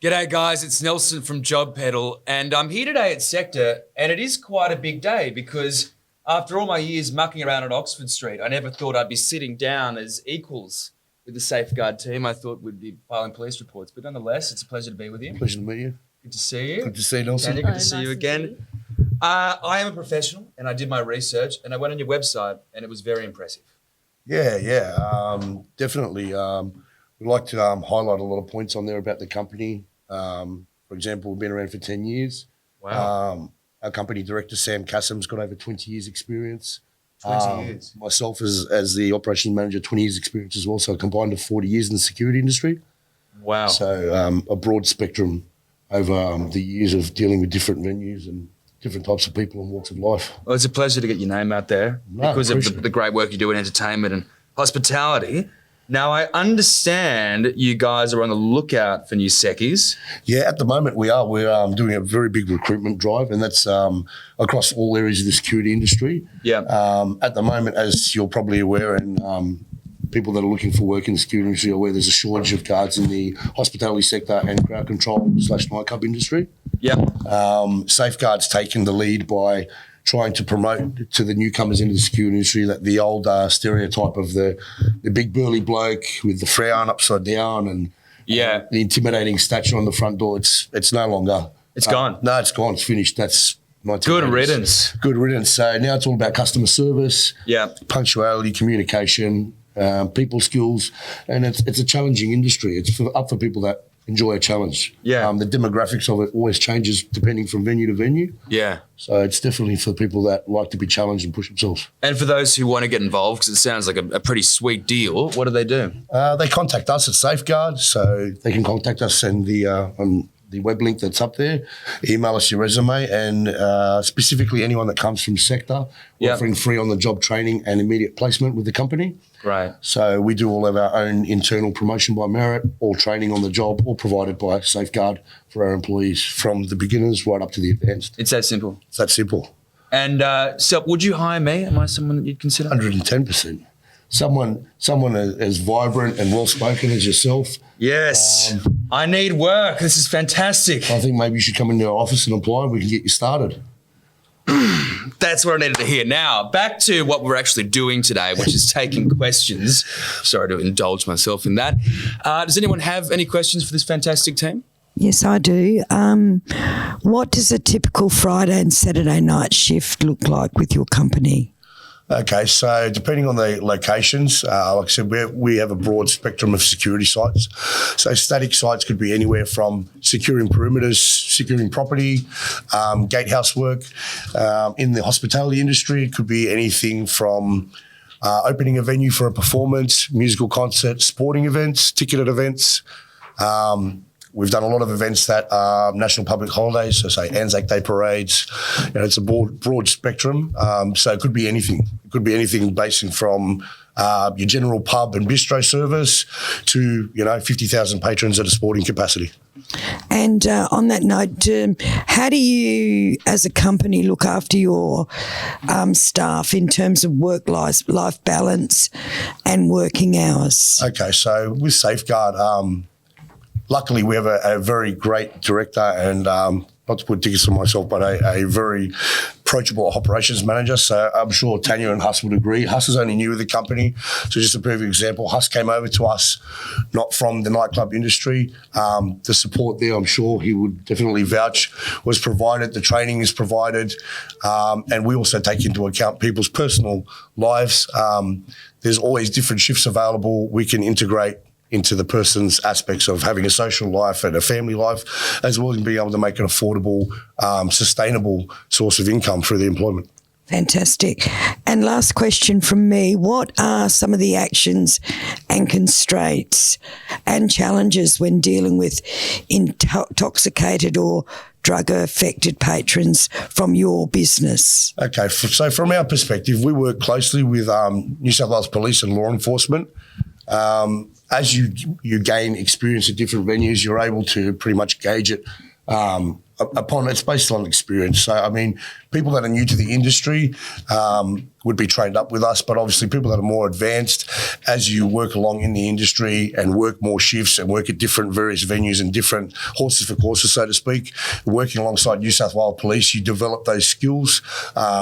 G'day guys, it's Nelson from Job Pedal, and I'm here today at Sector, and it is quite a big day because after all my years mucking around at Oxford Street, I never thought I'd be sitting down as equals with the Safeguard team. I thought we'd be filing police reports, but nonetheless, it's a pleasure to be with you. Pleasure to meet you. Good to see you. Good to see you, Nelson. Tanya, good to see you again. I am a professional, and I did my research, and I went on your website, and it was very impressive. Yeah, definitely. We'd like to highlight a lot of points on there about the company. For example, we've been around for 10 years. Wow. Our company director, Sam Cassim's got over 20 years experience. 20 years. Myself as the operations manager, 20 years experience as well, so a combined of 40 years in the security industry. Wow. So a broad spectrum over the years of dealing with different venues and different types of people and walks of life. Well, it's a pleasure to get your name out there because of the great work you do in entertainment and hospitality. Now, I understand you guys are on the lookout for new seckies. Yeah, at the moment we are. We're doing a very big recruitment drive, and that's across all areas of the security industry. Yeah. At the moment, as you're probably aware, and people that are looking for work in the security industry are aware, there's a shortage of guards in the hospitality sector and crowd control / nightclub industry. Yeah. Safeguard's taken the lead by trying to promote to the newcomers into the security industry that the old stereotype of the big burly bloke with the frown upside down and the intimidating stature on the front door, it's no longer. It's gone. No, it's gone. It's finished. That's good riddance. Good riddance. So now it's all about customer service, punctuality, communication, people skills, and it's a challenging industry. It's up for people that enjoy a challenge. Yeah. The demographics of it always changes depending from venue to venue. Yeah. So it's definitely for people that like to be challenged and push themselves. And for those who want to get involved, because it sounds like a pretty sweet deal, what do they do? They contact us at Safeguard, so they can contact us on the web link that's up there, email us your resume, and specifically anyone that comes from Sector, we're offering free on-the-job training and immediate placement with the company. Right. So we do all of our own internal promotion by merit, all training on the job, all provided by Safeguard for our employees from the beginners right up to the advanced. It's that simple. It's that simple. And so would you hire me? Am I someone that you'd consider? 110%. Someone as vibrant and well-spoken as yourself. Yes. I need work. This is fantastic. I think maybe you should come into our office and apply and we can get you started. That's what I needed to hear. Now, back to what we're actually doing today, which is taking questions. Sorry to indulge myself in that. Does anyone have any questions for this fantastic team? Yes, I do. What does a typical Friday and Saturday night shift look like with your company? Okay, so depending on the locations, like I said, we have a broad spectrum of security sites. So static sites could be anywhere from securing perimeters, securing property, gatehouse work. In the hospitality industry, it could be anything from opening a venue for a performance, musical concert, sporting events, ticketed events. We've done a lot of events that are national public holidays, so say Anzac Day parades. It's a broad spectrum, so it could be anything. It could be anything basing from your general pub and bistro service to 50,000 patrons at a sporting capacity. And on that note, how do you, as a company, look after your staff in terms of work-life balance and working hours? Okay, so with Safeguard, luckily, we have a very great director and, not to put tickets on myself, but a very approachable operations manager. So I'm sure Tanya and Huss would agree. Huss is only new with the company. So just a perfect example, Huss came over to us, not from the nightclub industry. The support there, I'm sure he would definitely vouch, was provided. The training is provided. And we also take into account people's personal lives. There's always different shifts available. We can integrate into the person's aspects of having a social life and a family life, as well as being able to make an affordable, sustainable source of income through the employment. Fantastic. And last question from me, what are some of the actions and constraints and challenges when dealing with intoxicated or drug-affected patrons from your business? Okay, so from our perspective, we work closely with New South Wales Police and law enforcement. As you gain experience at different venues, you're able to pretty much gauge it it's based on experience. So, I mean, people that are new to the industry, would be trained up with us, but obviously people that are more advanced, as you work along in the industry and work more shifts and work at different various venues and different horses for courses, so to speak, working alongside New South Wales Police, you develop those skills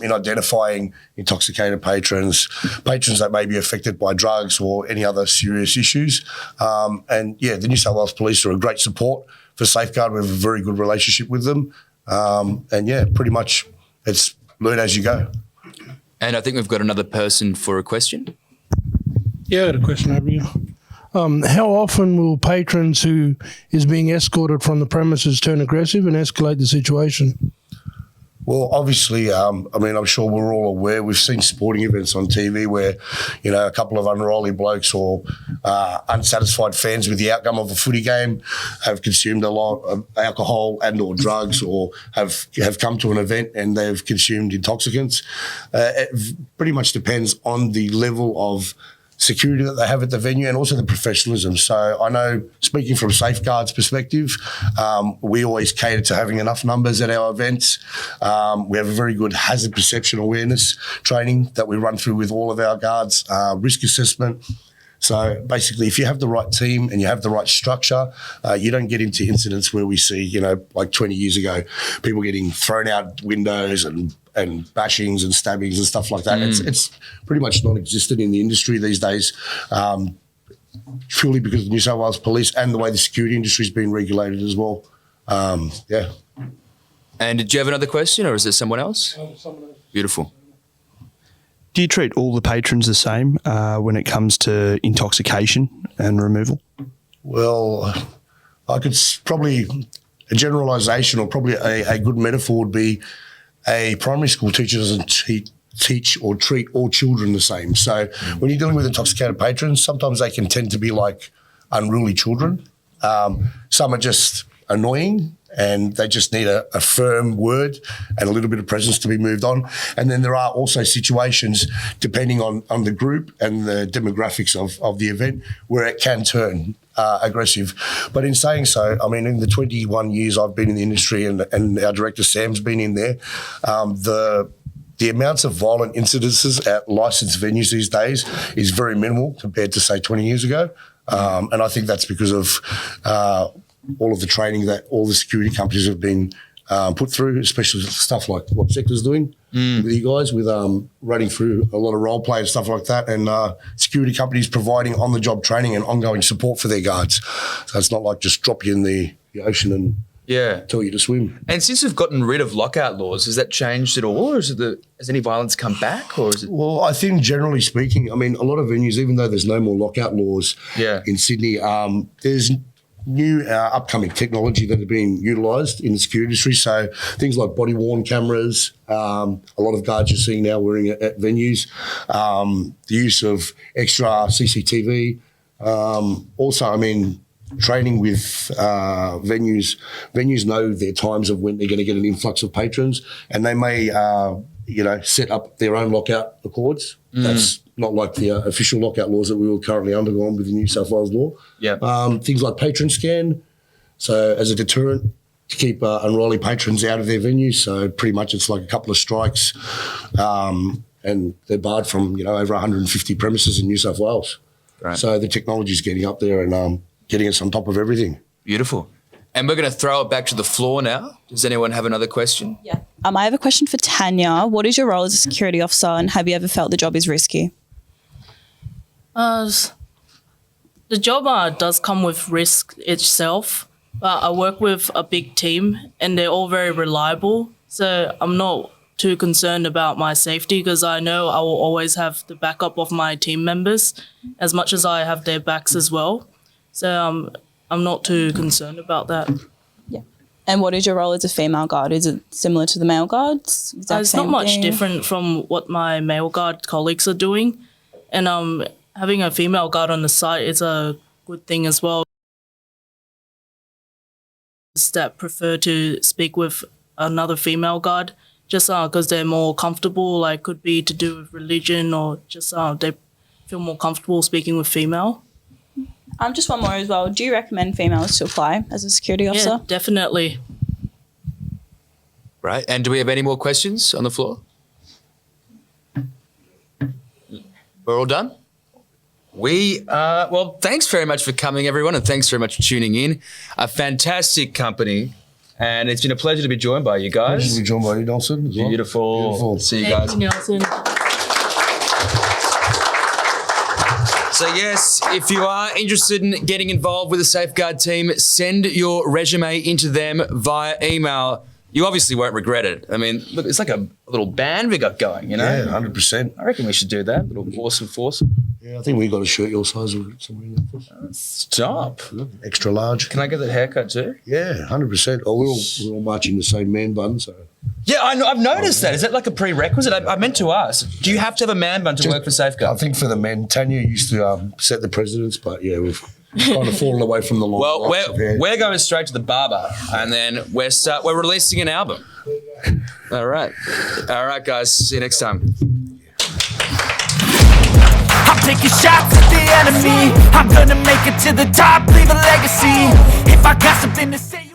in identifying intoxicated patrons that may be affected by drugs or any other serious issues. And yeah, the New South Wales Police are a great support for Safeguard. We have a very good relationship with them. And yeah, pretty much it's learn as you go. And I think we've got another person for a question. Yeah, I got a question over here. How often will patrons who is being escorted from the premises turn aggressive and escalate the situation? Well, obviously, I'm sure we're all aware. We've seen sporting events on TV where, a couple of unruly blokes or unsatisfied fans with the outcome of a footy game have consumed a lot of alcohol and or drugs, or have come to an event and they've consumed intoxicants. It pretty much depends on the level of security that they have at the venue and also the professionalism. So I know, speaking from Safeguard's perspective, we always cater to having enough numbers at our events. We have a very good hazard perception awareness training that we run through with all of our guards, risk assessment. So basically, if you have the right team and you have the right structure, you don't get into incidents where we see, like 20 years ago, people getting thrown out windows and bashings and stabbings and stuff like that. It's pretty much non-existent in the industry these days, purely because of the New South Wales Police and the way the security industry has been regulated as well. Yeah. And did you have another question, or is there someone else? Someone else. Beautiful. Do you treat all the patrons the same when it comes to intoxication and removal? Well, I could probably, a generalisation or probably a good metaphor would be a primary school teacher doesn't teach or treat all children the same. So when you're dealing with intoxicated patrons, sometimes they can tend to be like unruly children. Some are just annoying and they just need a firm word and a little bit of presence to be moved on. And then there are also situations, depending on the group and the demographics of the event, where it can turn aggressive. But in saying so, in the 21 years I've been in the industry and our director Sam's been in there, the amounts of violent incidences at licensed venues these days is very minimal compared to, say, 20 years ago. And I think that's because of all of the training that all the security companies have been put through, especially stuff like what Sector's doing with you guys, with running through a lot of role play and stuff like that, and security companies providing on-the-job training and ongoing support for their guards. So it's not like just drop you in the ocean and tell you to swim. And since we've gotten rid of lockout laws, has that changed at all, or has any violence come back, or is it? Well, I think generally speaking, a lot of venues, even though there's no more lockout laws in Sydney, there's new upcoming technology that are being utilised in the security industry. So things like body-worn cameras, a lot of guards you're seeing now wearing it at venues, the use of extra CCTV. Also, training with venues. Venues know their times of when they're going to get an influx of patrons, and they may, set up their own lockout accords. That's not like the official lockout laws that we were currently undergoing with the New South Wales law. Things like patron scan, so as a deterrent to keep unruly patrons out of their venues. So pretty much it's like a couple of strikes, and they're barred from over 150 premises in New South Wales. Right. So the technology's getting up there and getting us on top of everything. Beautiful. And we're going to throw it back to the floor now. Does anyone have another question? Yeah. I have a question for Tanya. What is your role as a security officer, and have you ever felt the job is risky? The job does come with risk itself, but I work with a big team and they're all very reliable. So I'm not too concerned about my safety because I know I will always have the backup of my team members as much as I have their backs as well. So I'm not too concerned about that. Yeah. And what is your role as a female guard? Is it similar to the male guards? It's not much different from what my male guard colleagues are doing. And having a female guard on the site is a good thing as well. That prefer to speak with another female guard just because they're more comfortable, like could be to do with religion or just they feel more comfortable speaking with female. Just one more as well. Do you recommend females to apply as a security officer? Yeah, definitely. Right. And do we have any more questions on the floor? We're all done? Well, thanks very much for coming, everyone, and thanks very much for tuning in. A fantastic company, and it's been a pleasure to be joined by you guys. Pleasure to be joined by you, Nelson. As well. Beautiful. See you guys. Thank you, Nelson. So yes, if you are interested in getting involved with the Safeguard team, send your resume into them via email. You obviously won't regret it. I mean, look, it's like a little band we got going, you know? Yeah, 100%. I reckon we should do that. Little awesome force. Yeah, I think we got a shirt your size or somewhere in there. Stop. Extra large. Can I get that haircut too? Yeah, 100%. Oh, we're all marching the same man bun, so. Yeah, I've noticed that. Is that like a prerequisite? I meant to ask. Do you have to have a man bun to work for I Safeguard? think for the men, Tanya used to set the precedents, but yeah, we've kind of fallen away from the long Well, locks of hair. we're going straight to the barber, and then we're releasing an album. All right, guys. See you next time. I'm taking shots at the enemy. I'm gonna make it to the top, leave a legacy. If I got something to say.